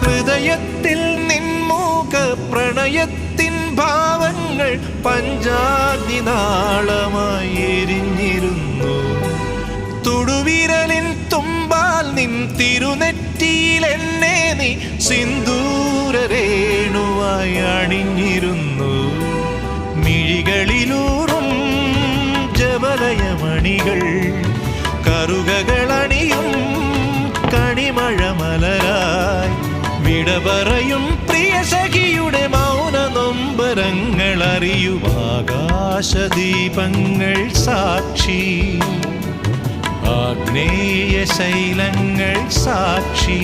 ഹൃദയത്തിൽ നിൻമുഖ പ്രണയത്തിൻ ഭാവങ്ങൾ പഞ്ചാഗ്നി നാളമായി എരിഞ്ഞിരുന്നു. തുടുവിരലിൻ തുമ്പാൽ നിൻ തിരുനെറ്റിയിൽ എന്നെ നീ സിന്ദൂരരേണുവായി അണിഞ്ഞിരുന്നു. മിഴികളിലൂറും ജവലയമണികൾ കറുകകളണിയും കണിമഴ മലരായി വിട പറയും പ്രിയ സഖിയുടെ മൗന നൊമ്പരങ്ങൾ അറിയും ആകാശദീപങ്ങൾ സാക്ഷി, ആഗ്നേയ ശൈലങ്ങൾ സാക്ഷി.